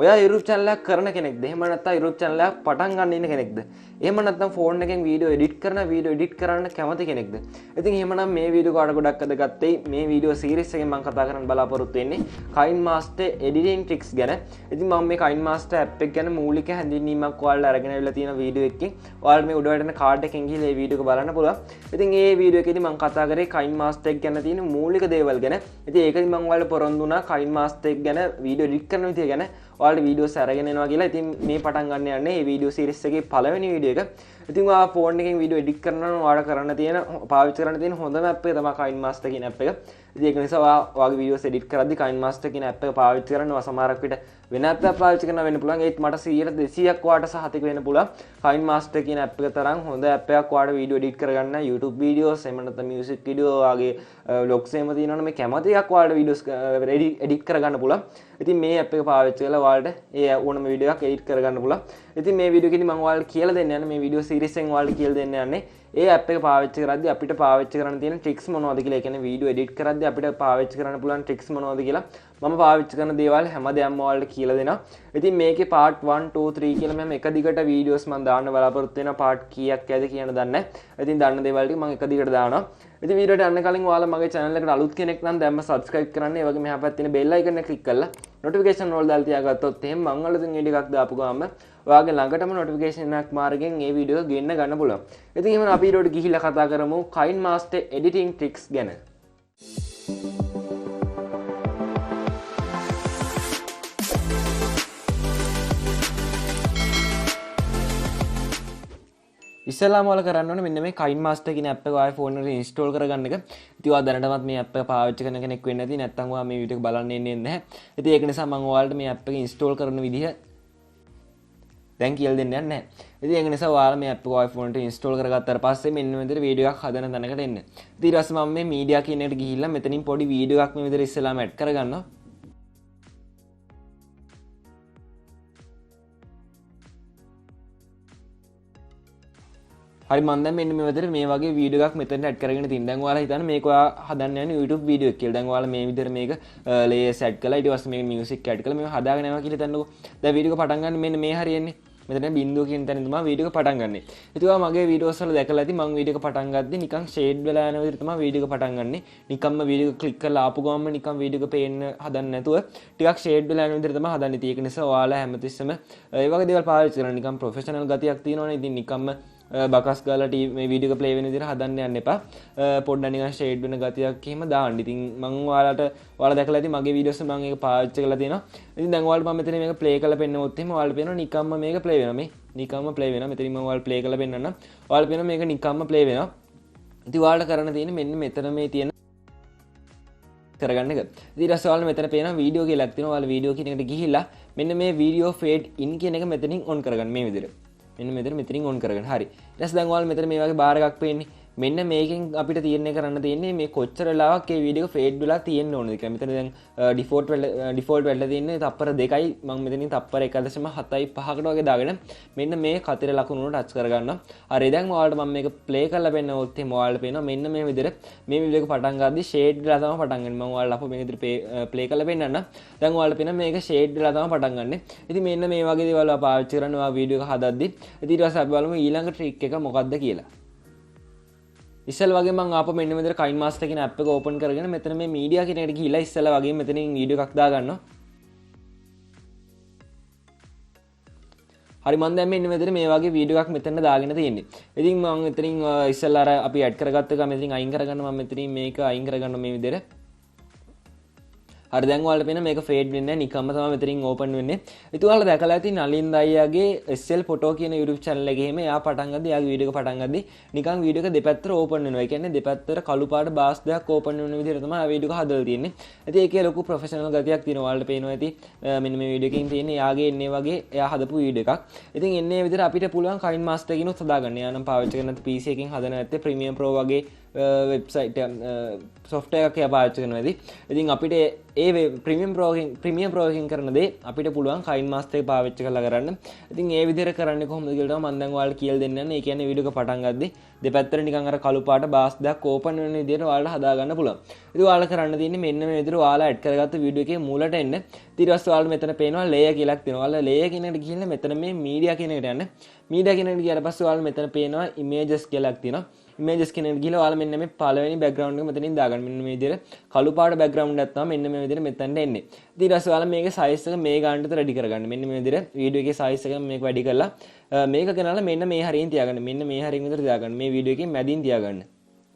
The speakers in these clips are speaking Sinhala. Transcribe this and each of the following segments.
ඔයා YouTube channel එකක් කරන කෙනෙක්ද? එහෙම නැත්නම් YouTube channel එකක් පටන් ගන්න ඉන්න කෙනෙක්ද? එහෙම නැත්නම් ෆෝන් එකෙන් වීඩියෝ එඩිට් කරන්න කැමති කෙනෙක්ද? ඉතින් එහෙමනම් මේ වීඩියෝ කාඩ ගොඩක් අදගත්තේ මේ වීඩියෝ සීරීස් එකෙන් මම කතා කරන්න බලාපොරොත්තු වෙන්නේ Kinemaster editing tricks ගැන. ඉතින් මම මේ Kinemaster app එක ගැන මූලික හැඳින්වීමක් ඔයාලට අරගෙන අවිලා තියෙන වීඩියෝ එකකින් ඔයාලට මේ උඩ වැටෙන කාඩ් එකෙන් ගිහලා මේ වීඩියෝ එක බලන්න පුළුවන්. ඉතින් මේ වීඩියෝ එකේදී මම කතා කරේ Kinemaster එක ගැන තියෙන මූලික දේවල් ගැන. ඉතින් ඒකදී මම ඔයාලට පොරොන්දු වුණා Kinemaster එක ගැන වීඩියෝ එඩිට් කරන විදිය ගැන ඔයාලට වීඩියෝස් අරගෙන එනවා කියලා. ඉතින් මේ පටන් ගන්න යන්නේ මේ වීඩියෝ සීරීස් එකේ පළවෙනි වීඩියෝ එක. ඉතින් ඔයා ෆෝන් එකෙන් වීඩියෝ එඩිට් කරනවා නම් ඔයාලට කරන්න තියෙන පාවිච්චි කරන්න තියෙන හොඳම app එක තමයි Kinemaster කියන app එක. ඉතින් ඒක නිසා ඔයාගේ වීඩියෝස් එඩිට් කරද්දී Kinemaster කියන app එක පාවිච්චි කරනවා. සමහරක් විට වෙන app එකක් පාවිච්චි කරනවා වෙන්න පුළුවන්. ඒත් මට 100%ක් ඔයාලට සහතික වෙන්න පුළුවන් Kinemaster කියන app එක තරම් හොඳ app එකක් ඔයාලට වීඩියෝ එඩිට් කරගන්න YouTube වීඩියෝස් එහෙම නැත්නම් music වීඩියෝ වගේ vlogs එහෙම තියෙනවනේ මේ කැමති එකක් ඔයාලට වීඩියෝස් එඩිට් කරගන්න පුළුවන්. ඉතින් මේ app එක පාවිච්චි කරලා ඔයාලට ඒ ඕනම වීඩියෝ එකක් එඩිට් කරගන්න පුළුවන්. ඉතින් මේ වීඩියෝ එකේදී මම ඔයාලට කියලා දෙන්න යන්නේ මේ වීඩියෝ සීරීස් එකෙන් ඔයාලට කියලා දෙන්න යන්නේ ඒ app එක පාවිච්චි කරද්දී අපිට පාවිච්චි කරන්න තියෙන tricks මොනවද කියලා. ඒ කියන්නේ වීඩියෝ එඩිට් කරද්දී අපිට පාවිච්චි කරන්න පුළුවන් tricks මොනවද කියලා මම පාවිච්චි කරන දේවල් හැමදේම ඔයාලට කියලා දෙනවා. ඉතින් මේකේ part 1 2 3 කියලා මම එක දිගට වීඩියෝස් මම දාන්න බලාපොරොත්තු වෙනවා. part කීයක් ඇද කියන දන්නේ නැහැ. ඉතින් දන්න දේවල් ටික මම එක දිගට දානවා. ඉතින් වීඩියෝට යන්න කලින් ඔයාලා මගේ channel එකට අලුත් කෙනෙක් නම් දැන්ම subscribe කරන්න. ඒ වගේ මෙහා පැත්තේ තියෙන bell icon එක click කරලා notification වල දාලා තියාගත්තොත් එහෙනම් මම අලුතින් වීඩියෝ එකක් දාපු ගමන් ඔයාගේ ළඟටම notification එකක් මාර්ගෙන් මේ වීඩියෝ එක ගෙන්න ගන්න පුළුවන්. ඉතින් එහෙනම් අපි ඊට ගිහිල්ලා කතා කරමු Kinemaster editing tricks ගැන. ඉස්සෙල්ලාම ඔයාලා කරන්න ඕනේ මෙන්න මේ Kinemaster කියන app එක ඔයාගේ ෆෝන් එකට install කරගන්න එක. ඉතින් ඔයා දැනටමත් මේ app එක පාවිච්චි කරන කෙනෙක් වෙන්න ඇති. නැත්නම් ඔයා මේ වීඩියෝ එක බලන්න එන්නේ නැහැ. ඉතින් ඒක නිසා මම ඔයාලට මේ app එක install කරන විදිහ දැන් කියලා දෙන්න යන්නේ නැහැ. ඉතින් ඒක නිසා ඔයාලා මේ app එක ඔයාගේ ෆෝන් එකට install කරගත්තාට පස්සේ මෙන්න මේ විදිහට වීඩියෝ එකක් හදන තැනකට එන්න. ඉතින් ඊට පස්සේ මම මේ media කියන එකට ගිහිල්ලා මෙතනින් පොඩි වීඩියෝ එකක් මේ විදිහට ඉස්සෙල්ලාම add කරගන්නවා. හරි මම දැන් මෙන්න මේ විදිහට මේ වගේ වීඩියෝ එකක් මෙතනට ඇඩ් කරගෙන තින්. දැන් ඔයාලා හිතන්න මේක ඔයා හදන්න යන්නේ YouTube වීඩියෝ එක කියලා. දැන් ඔයාලා මේ විදිහට මේක layers ඇඩ් කරලා ඊට පස්සේ මේක music ඇඩ් කරලා මේක හදාගෙන යනවා කියලා හිතන්නකෝ. දැන් වීඩියෝ එක පටන් ගන්න මෙන්න මේ හරියන්නේ. මෙතන බිඳුව කියන තැනින් තමයි වීඩියෝ එක පටන් ගන්නෙ. ඉතින් ඔයා මගේ වීඩියෝස් වල දැකලා ඇති මම වීඩියෝ එක පටන් ගද්දි නිකන් ෂේඩ් වෙලා යන විදිහට තමයි වීඩියෝ එක පටන් ගන්නෙ. නිකම්ම වීඩියෝ එක ක්ලික් කරලා ආපු ගමන්ම නිකන් වීඩියෝ එක පේන්න හදන්නේ නැතුව ටිකක් ෂේඩ් වෙලා යන විදිහට තමයි හදන්නේ. ඒක නිසා ඔයාලා හැමතිස්සෙම ඒ වගේ දේවල් පාවිච්චි කරන්න නිකන් ප්‍රොෆෙෂනල් ගතියක් තියෙනවනේ. ඉතින් නිකම්ම බකස් ගාලා මේ වීඩියෝ එක ප්ලේ වෙන විදිහට හදන්න යන්න එපා. පොඩ්ඩක් නිකන් ෂේඩ් වෙන ගතියක් එහෙම දාන්න. ඉතින් මම ඔයාලා දැකලා ඇති මගේ වීඩියෝස් මම ඒක පාවිච්චි කරලා තියෙනවා. ඉතින් දැන් ඔයාලට මම මෙතන මේක ප්ලේ කරලා පෙන්නනොත් එහෙම ඔයාලට පේනවා නිකම්ම මේක ප්ලේ වෙනවා. මේ නිකම්ම ප්ලේ වෙනවා. මෙතනින් මම ඔයාලට ප්ලේ කරලා පෙන්නන්නම්. ඔයාලට පේනවා මේක නිකම්ම ප්ලේ වෙනවා. ඉතින් ඔයාලට කරන්න තියෙන්නේ මෙන්න මෙතන මේ තියෙන කරගන්න එක. ඉතින් ඊට පස්සේ ඔයාලා මෙතන පේනවා වීඩියෝ කියලා එකක් තියෙනවා. ඔයාලා වීඩියෝ කියන එකට ගිහිල්ලා මෙන්න මේ වීඩියෝ ෆේඩ් ඉන් කියන එක මෙතනින් ඔන් කරගන්න මේ විදිහට. මෙන්න මෙතනින් ඔන් කරගන්න. හරි. ඊට පස්සේ දැන් ඔයාලා මෙතන මේ වගේ බාර් එකක් පේන්නේ. මෙන්න මේකෙන් අපිට තීරණය කරන්න තියෙන්නේ මේ කොච්චර වෙලාවක් මේ වීඩියෝ එක ෆේඩ් වෙලා තියෙන්න ඕනද කියලා. මෙතන දැන් ඩිෆෝල්ට් වෙලා තියෙන්නේ තප්පර 2යි. මම මෙතනින් තප්පර 1.75කට වගේ දාගෙන මෙන්න මේ කතර ලකුණු වල ටච් කරගන්නවා. හරි. දැන් ඔයාලට මම මේක ප්ලේ කරලා පෙන්නනොත් එහෙම ඔයාලට පේනවා මෙන්න මේ විදිහට මේ වීඩියෝ එක පටන් ගද්දි ෂේඩ් වෙලා තමයි පටන් ගන්නේ. මම ඔයාලට අපෝ මේ විදිහට ප්ලේ කරලා පෙන්නන්න. දැන් ඔයාලට පේනවා මේක ෂේඩ් වෙලා තමයි පටන් ගන්නෙ. ඉතින් මෙන්න මේ වගේ දේවල් ඔයා පාවිච්චි කරන්න ඔයා වීඩියෝ එක හදද්දි. ඉතින් ඊට පස්සේ අපි බලමු ඊළඟ ට්‍රික් එක මොකක්ද කියලා. ඉස්සෙල්ලා වගේ මම ආපහු මෙන්න මෙතන Kinemaster කියන app එක ඕපන් කරගෙන මෙතන මේ media කියන එකට ගිහිල්ලා ඉස්සෙල්ලා වගේ මෙතනින් වීඩියෝ එකක් දාගන්නවා. හරි මම දැන් මෙන්න මෙතන මේ වගේ වීඩියෝ එකක් මෙතන දාගෙන තියෙන්නේ. ඉතින් මම මෙතනින් ඉස්සෙල්ලා අර අපි ඇඩ් කරගත්ත එක මෙතනින් අයින් කරගන්න මම මෙතනින් මේක අයින් කරගන්න මේ විදිහට. හරි දැන් ඔයාලට පේන මේක ෆේඩ් වෙන්නේ නැහැ. නිකම්ම තමයි මෙතනින් ඕපන් වෙන්නේ. ඉතින් ඔයාලා දැකලා ඇති නලින්ද අයියාගේ SL ෆොටෝ කියන YouTube channel එකේ එහෙම එයා පටන් ගද්දි එයාගේ වීඩියෝ එක පටන් ගද්දි නිකන් වීඩියෝ එක දෙපැත්තට ඕපන් වෙනවා. ඒ කියන්නේ දෙපැත්තට කළු පාට බාස් දෙකක් ඕපන් වෙන විදිහට තමයි ආ වීඩියෝ එක හදලා තියෙන්නේ. ඉතින් ඒකේ ලොකු ප්‍රොෆෙෂනල් ගතියක් තියෙනවා. ඔයාලට පේනවා ඇති මෙන්න මේ වීඩියෝ එකකින් තියෙන්නේ එයාගේ එන්නේ වගේ එයා හදපු වීඩියෝ එකක්. ඉතින් එන්නේ විදිහට අපිට පුළුවන් Kinemaster කිනුත් හදාගන්න. එයා නම් පාවිච්චි කරන PC එකකින් හදන නැත්තේ Premiere Pro වගේ වෙබ්සයිට් software එකක් පාවිච්චි කරනවාදී. ඉතින් අපිට ඒ ප්‍රීමියම් ප්‍රෝග්‍රෑමින් කරන දේ අපිට පුළුවන් Kinemaster එක පාවිච්චි කරලා කරන්න. ඉතින් ඒ විදිහට කරන්නේ කොහොමද කියලා මම දැන් ඔයාලට කියලා දෙන්න යන්නේ. ඒ කියන්නේ වීඩියෝ එක පටන් ගද්දි දෙපැත්තට නිකන් අර කළු පාට බාස් දෙකක් ඕපන් වෙන විදිහට ඔයාලට හදා ගන්න පුළුවන්. ඉතින් ඔයාලා කරන්න තියෙන්නේ මෙන්න මේ විදිහට ඔයාලා ඇඩ් කරගත්ත වීඩියෝ එකේ මූලට එන්න. ඊට පස්සේ ඔයාලා මෙතන පේනවා layer කියලා එකක් තියෙනවා. ඔයාලා layer කියන එකට ගිහිල්ලා මෙතන මේ media කියන එකට යන්න. media කියන එකට ගියාට පස්සේ ඔයාලා මෙතන පේනවා images කියලා එකක් තියෙනවා. images කියන එකට ගිහලා ඔයාලා මෙන්න මේ පළවෙනි background එක මෙතනින් දාගන්න. මෙන්න මේ විදිහට කළු පාට background එකක් තමයි මෙන්න මේ විදිහට මෙතනට එන්නේ. ඊට පස්සේ ඔයාලා මේකේ size එක මේ ගන්නට රෙඩි කරගන්න. මෙන්න මේ විදිහට වීඩියෝ එකේ size එක මේක වැඩි කරලා මේක ගෙනල්ලා මෙන්න මේ හරියෙන් තියාගන්න. මෙන්න මේ හරියෙන් විතර තියාගන්න. මේ වීඩියෝ එකේ මැදින් තියාගන්න.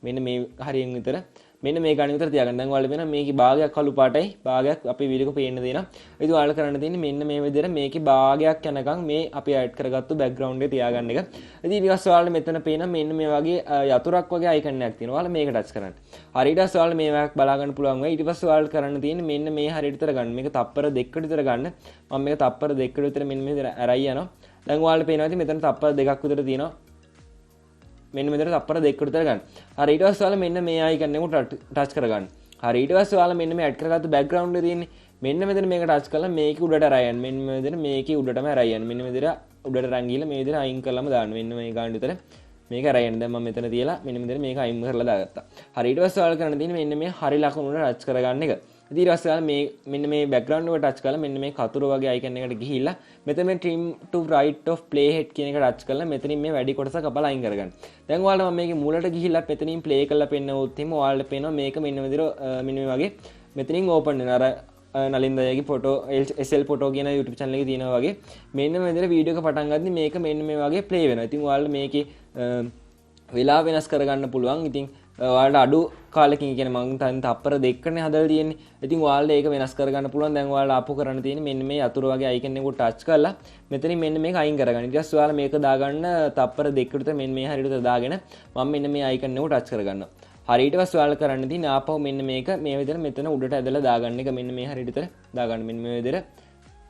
මෙන්න මේ හරියෙන් විතර මෙන්න මේ ගාන විතර තියාගන්න. දැන් ඔයාලා වෙන මේකේ භාගයක් කළු පාටයි භාගයක් අපේ වීඩියෝ එක පේන්න දෙනවා. ඉතින් ඔයාලා කරන්න තියෙන්නේ මෙන්න මේ විදිහට මේකේ භාගයක් යනකම් මේ අපි ඇඩ් කරගත්තු බෑග්ග්‍රවුන්ඩ් එක තියාගන්න එක. ඉතින් ඊට පස්සේ ඔයාලා මෙතන පේන මෙන්න මේ වගේ යතුරක් වගේ අයිකන් එකක් තියෙනවා. ඔයාලා මේක ටච් කරන්න. හරියට ඊට පස්සේ ඔයාලා මේවක් බලා ගන්න පුළුවන් වෙයි. ඊට පස්සේ ඔයාලා කරන්න තියෙන්නේ මෙන්න මේ හරියට විතර ගන්න. මේක තප්පර 2කට විතර ගන්න. මම මේක තප්පර 2කට විතර මෙන්න මේ විදිහට අරයි යනවා. දැන් ඔයාලා පේනවා ඉතින් මෙතන තප්පර 2ක් විතර තියෙනවා. මෙන්න මෙතන තප්පර 2කට විතර ගන්න. හරි ඊට පස්සේ ඔයාලා මෙන්න මේ අයිකන් එක ටච් කරගන්න. හරි ඊට පස්සේ ඔයාලා මෙන්න මේ ඇඩ් කරගත්තු බෑග්ග්‍රවුන්ඩ් එක තියෙන්නේ. මෙන්න මෙතන මේක ටච් කරලා මේක උඩට අරයි යන්න. මෙන්න මේ විදිහට මේකේ උඩටම අරයි යන්න. මෙන්න මේ විදිහට උඩට අරන් ගිහලා මේ විදිහට අයින් කරලාම දාන්න. මෙන්න මේ ගාන විතර මේක අරයි යන්න. දැන් මම මෙතන තියලා මෙන්න මේ විදිහට මේක අයින් කරලා දාගත්තා. හරි ඊට පස්සේ ඔයාලා කරන්න තියෙන්නේ මෙන්න මේ හරි ලකුණු උඩ ටච් කරගන්න එක. ඉතින් ඊට පස්සේ ඔයාලා මේ මෙන්න මේ බෑග්ග්‍රවුන්ඩ් එක ටච් කරලා මෙන්න මේ කතුරු වගේ අයිකන් එකට ගිහිල්ලා මෙතන මේ trim to right of playhead කියන එක ටච් කරලා මෙතනින් මේ වැඩි කොටස කපලා අයින් කරගන්න. දැන් ඔයාලා මම මේකේ මූලට ගිහිල්ලා මෙතනින් play කරලා පෙන්නවොත් එහෙම ඔයාලට පේනවා මේක මෙන්න විදිහට මෙන්න මේ වගේ මෙතනින් open වෙනවා. අර නලින්දයගේ ෆොටෝ SL ෆොටෝ කියන YouTube channel එකේ තියෙනවා වගේ මෙන්න මේ විදිහට වීඩියෝ එක පටන් ගද්දි මේක මෙන්න මේ වගේ play වෙනවා. ඉතින් ඔයාලා මේකේ වෙලා වෙනස් කරගන්න පුළුවන්. ඉතින් ඔයාලට අඩු කාලෙකින් කියන්නේ මම තන් තප්පර 2කනේ හදලා තියෙන්නේ. ඉතින් ඔයාලට ඒක වෙනස් කරගන්න පුළුවන්. දැන් ඔයාලා ආපහු කරන්න තියෙන්නේ මෙන්න මේ යතුරු වගේ අයිකන් එක ටච් කරලා මෙතනින් මෙන්න මේක අයින් කරගන්න. ඊට පස්සේ ඔයාලා මේක දාගන්න තප්පර 2කට විතර මෙන්න මේ හරියට දාගෙන මම මෙන්න මේ අයිකන් එක ටච් කරගන්නවා. හරි ඊට පස්සේ ඔයාලා කරන්න තියෙන්නේ ආපහු මෙන්න මේක මේ විදිහට මෙතන උඩට ඇදලා දාගන්න එක. මෙන්න මේ හරියට විතර දාගන්න. මෙන්න මේ විදිහට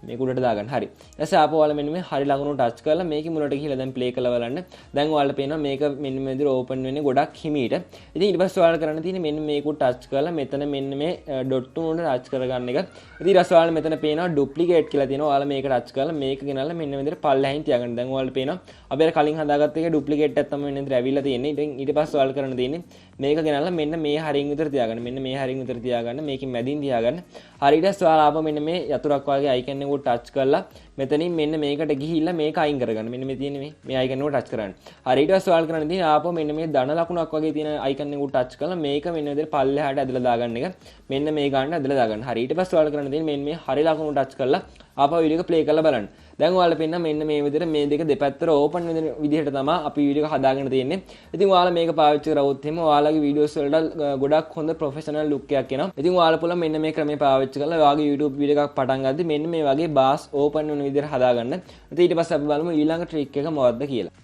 මේක උඩට දාගන්න. හරි. ඊටසේ ආපහු ඔයාලා මෙන්න මේ හරි ලකුණු ටච් කරලා මේකේ මුලට ගිහලා දැන් ප්ලේ කරලා බලන්න. දැන් ඔයාලට පේනවා මේක මෙන්න මේ විදිහට ඕපන් වෙන්නේ ගොඩක් හිමීට. ඉතින් ඊට පස්සේ ඔයාලා කරන්න තියෙන්නේ මෙන්න මේක ටච් කරලා මෙතන මෙන්න මේ ඩොට් තුන උඩ ටච් කරගන්න එක. ඉතින් ඊට පස්සේ ඔයාලා මෙතන පේනවා ඩුප්ලිකේට් කියලා තියෙනවා. ඔයාලා මේක ටච් කරලා මේක ගෙනල්ලා මෙන්න මේ විදිහට පල්ලෙහින් තියාගන්න. දැන් ඔයාලට පේනවා අපි අර කලින් හදාගත්ත එකේ ඩුප්ලිකේට් එකක් තමයි මෙන්න විදිහට ඇවිල්ලා තියෙන්නේ. ඉතින් ඊට පස්සේ ඔයාලා කරන්න තියෙන්නේ මේක ගෙනල්ලා මෙන්න මේ හරියෙන් විතර තියාගන්න. මෙන්න මේ හරියෙන් විතර තියාගන්න. මේකෙන් මැදින් තියාගන්න. හරි ඊට පස්සේ ඔයාලා ආපහු මෙන්න මේ යතුරක් වගේ අයිකන් එක ටච් කරලා මෙතනින් මෙන්න මේකට ගිහිල්ලා මේක අයින් කරගන්න. මෙන්න මේ තියෙන්නේ මේ අයිකන් එක ටච් කරන්න. හරි ඊට පස්සේ ඔයාලා කරන්න තියෙන්නේ ආපහු මෙන්න මේ ධන ලකුණක් වගේ තියෙන අයිකන් එක ටච් කරලා මේක මෙන්න විදිහට පල්ලෙහාට ඇදලා දාගන්න එක. මෙන්න මේ ගන්න ඇදලා දාගන්න. හරි ඊට පස්සේ ඔයාලා කරන්න තියෙන්නේ මෙන්න මේ හරි ලකුණු ටච් කරලා ආපහු වීඩියෝ එක ප්ලේ කරලා බලන්න. දැන් ඔයාලා පෙන්න මෙන්න මේ විදිහට මේ දෙක දෙපැත්තට ඕපන් වෙන විදිහට තමයි අපි වීඩියෝ එක හදාගෙන තියෙන්නේ. ඉතින් ඔයාලා මේක පාවිච්චි කරවොත් එහෙම ඔයාලගේ වීඩියෝස් වලට ගොඩක් හොඳ ප්‍රොෆෙෂනල් ලුක් එකක් එනවා. ඉතින් ඔයාලා පුළුවන් මෙන්න මේ ක්‍රමය පාවිච්චි කරලා ඔයාගේ YouTube වීඩියෝ එකක් පටන් ගද්දි මෙන්න මේ වගේ බාස් ඕපන් වෙන විදිහට හදාගන්න. ඉතින් ඊට පස්සේ අපි බලමු ඊළඟ ට්‍රික් එක මොකක්ද කියලා.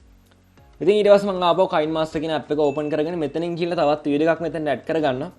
ඉතින් ඊට පස්සේ මම ආපහු Kinemaster කියන app එක ඕපන් කරගෙන මෙතනින් ගිහලා තවත් වීඩියෝ එකක් මෙතන ඇඩ් කරගන්නවා.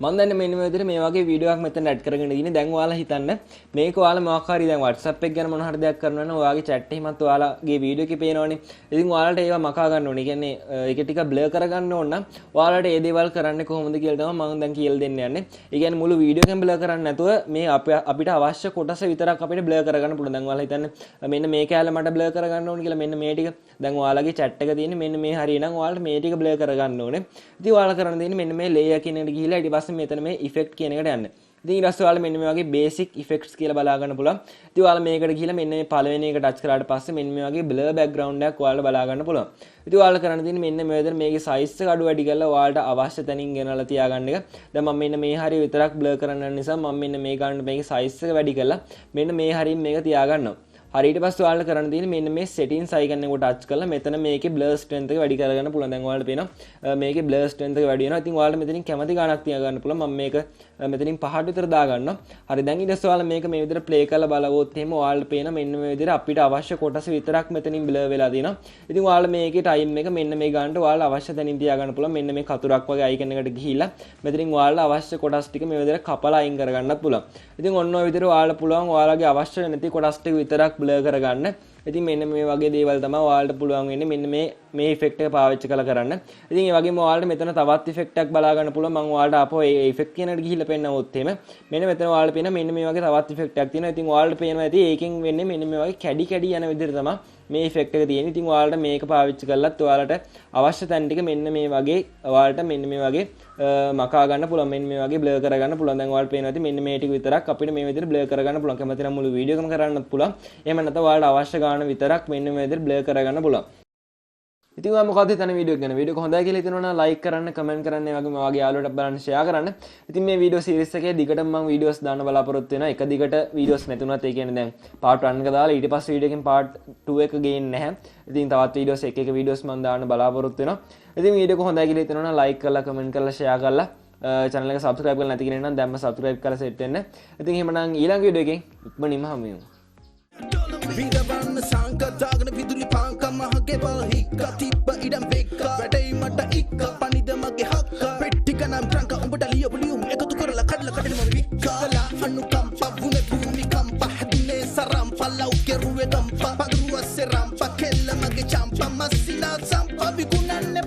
මම දැන් මෙන්න මේ විදිහට මේ වගේ වීඩියෝ එකක් මෙතන ඇඩ් කරගෙන ඉන්නේ. දැන් ඔයාලා හිතන්න මේක ඔයාලා මොකක් හරි දැන් WhatsApp එක ගැන මොන හරි දෙයක් කරනවා නම් ඔයාගේ chat එකෙමත් ඔයාලගේ වීඩියෝ එකේ පේනවනේ. ඉතින් ඔයාලට ඒවා මකා ගන්න ඕනේ. කියන්නේ ඒක ටික බ්ලර් කරගන්න ඕන නම් ඔයාලට මේ දේවල් කරන්නේ කොහොමද කියලා තමයි මම දැන් කියලා දෙන්න යන්නේ. ඒ කියන්නේ මුළු වීඩියෝ එකම බ්ලර් කරන්නේ නැතුව මේ අපිට අවශ්‍ය කොටස විතරක් අපිට බ්ලර් කරගන්න පුළුවන්. දැන් ඔයාලා හිතන්න මෙන්න මේ කැලේ මට බ්ලර් කරගන්න ඕනේ කියලා මෙන්න මේ ටික. දැන් ඔයාලගේ chat එක තියෙන්නේ මෙන්න මේ හරිය නම් ඔයාලට මේ ටික බ්ලර් කරගන්න ඕනේ. ඉතින් ඔයාලා කරන්න දෙන්නේ මෙන්න මේ layer කියන එකට ගිහිල්ලා ඊට පස්සේ මෙතන මේ effect කියන එකට යන්න. ඉතින් ඊට පස්සේ ඔයාලා මෙන්න මේ වගේ basic effects කියලා බලා ගන්න පුළුවන්. ඉතින් ඔයාලා මේකට ගිහලා මෙන්න මේ පළවෙනි එක ටච් කරාට පස්සේ මෙන්න මේ වගේ blur background එකක් ඔයාලා බලා ගන්න පුළුවන්. ඉතින් ඔයාලා කරන්න තියෙන්නේ මෙන්න මේ විදිහට මේකේ size එක අඩු වැඩි කරලා ඔයාලට අවශ්‍ය තැනින් ගෙනලා තියාගන්න එක. දැන් මම මෙන්න මේ හරිය විතරක් blur කරන්න නිසා මම මෙන්න මේ ගන්න මේකේ size එක වැඩි කරලා මෙන්න මේ හරියෙන් මේක තියාගන්නවා. හරි ඊට පස්සේ ඔයාලා කරන්න තියෙන්නේ මෙන්න මේ settings icon එක ටච් කරලා මෙතන මේකේ blur strength එක වැඩි කරගන්න පුළුවන්. දැන් ඔයාලට පේනවා මේකේ blur strength එක වැඩි වෙනවා. ඉතින් ඔයාලා මෙතනින් කැමති ගාණක් තියාගන්න පුළුවන්. මම මේක මෙතනින් 5ට විතර දාගන්නවා. හරි දැන් ඊට පස්සේ ඔයාලා මේක මේ විදිහට play කරලා බලවොත් එහෙම ඔයාලට පේන මෙන්න මේ විදිහට අපිට අවශ්‍ය කොටස විතරක් මෙතනින් blur වෙලා තියෙනවා. ඉතින් ඔයාලා මේකේ time එක මෙන්න මේ ගානට ඔයාලා අවශ්‍ය තැනින් තියාගන්න පුළුවන්. මෙන්න මේ කතුරක් වගේ icon එකට ගිහිල්ලා මෙතනින් ඔයාලා අවශ්‍ය කොටස් ටික මේ විදිහට කපලා අයින් කරගන්නත් පුළුවන්. ඉතින් ඔන්න ඔය විදිහට ඔයාලා පුළුවන් ඔයාලගේ අවශ්‍ය නැති කොටස් ටික විතරක් blur කරගන්න. ඉතින් මෙන්න මේ වගේ දේවල් තමයි ඔයාලට පුළුවන් වෙන්නේ මෙන්න මේ ඉෆෙක්ට් එක පාවිච්චි කරලා කරන්න. ඉතින් ඒ වගේම ඔයාලට මෙතන තවත් ඉෆෙක්ට් එකක් බලා ගන්න පුළුවන්. මම ඔයාලට ආපහු ඒ ඉෆෙක්ට් කියනකට ගිහිල්ලා පෙන්නවොත් එහෙම මෙන්න මෙතන ඔයාලට පේන මෙන්න මේ වගේ තවත් ඉෆෙක්ට් එකක් තියෙනවා. ඉතින් ඔයාලට පේනවා ඇති ඒකෙන් වෙන්නේ මෙන්න මේ වගේ කැඩි කැඩි යන විදිහට තමයි මේ ඉෆෙක්ට් එක තියෙන්නේ. ඉතින් ඔයාලට මේක පාවිච්චි කරලත් ඔයාලට අවශ්‍ය තැන් ටික මෙන්න මේ වගේ ඔයාලට මෙන්න මේ වගේ මකා ගන්න පුළුවන්. මෙන්න මේ වගේ බ්ලර් කරගන්න පුළුවන්. දැන් ඔයාලට පේනවා ඇති මෙන්න මේ ටික විතරක් අපිට මේ විදිහට බ්ලර් කරගන්න පුළුවන්. කැමති නම් මුළු වීඩියෝ එකම කරන්නත් පුළුවන්. එහෙම නැත්නම් ඔයාලට අවශ්‍ය ගාන විතරක් මෙන්න මේ විදිහට බ්ලර් කරගන්න පුළුවන්. ඉතින් ඔයා මොකද හිතන්නේ වීඩියෝ එක ගැන? වීඩියෝ එක හොඳයි කියලා හිතනවා නම් ලයික් කරන්න, කමෙන්ට් කරන්න, ඒ වගේම ඔයාගේ යාළුවන්ට බලන්න ෂෙයා කරන්න. ඉතින් මේ වීඩියෝ සීරීස් එකේ දිගටම මම වීඩියෝස් දාන්න බලාපොරොත්තු වෙනවා. එක දිගට වීඩියෝස් නැතුණත් ඒ කියන්නේ දැන් පාර්ට් 1 එක දාලා ඊට පස්සේ වීඩියෝ එකෙන් පාර්ට් 2 එක ගේන්නේ නැහැ. ඉතින් තවත් වීඩියෝස් එක වීඩියෝස් මම දාන්න බලාපොරොත්තු වෙනවා. ඉතින් වීඩියෝ එක හොඳයි කියලා හිතනවා නම් ලයික් කරලා, කමෙන්ට් කරලා, ෂෙයා කරලා channel එක subscribe කරලා නැති කෙනෙක් නම් දැන්ම subscribe කරලා set වෙන්න. ඉතින් එහෙමනම් ඊළඟ වීඩියෝ එකෙන් ඉක්මනින්ම හමු වෙමු. Vidavana sanka dagana viduli panka mahage bal hikka tippa idam bekka wedai mata ikka panidamage hakka pettika nam tranka umbata liyapuliyum ekatu karala kadla kadali mami vikka la hannu kampa vune bhumi kampa hadine saram pallau keruwe dampa pagruwa seram pakella mage champa masina sampa vigunanne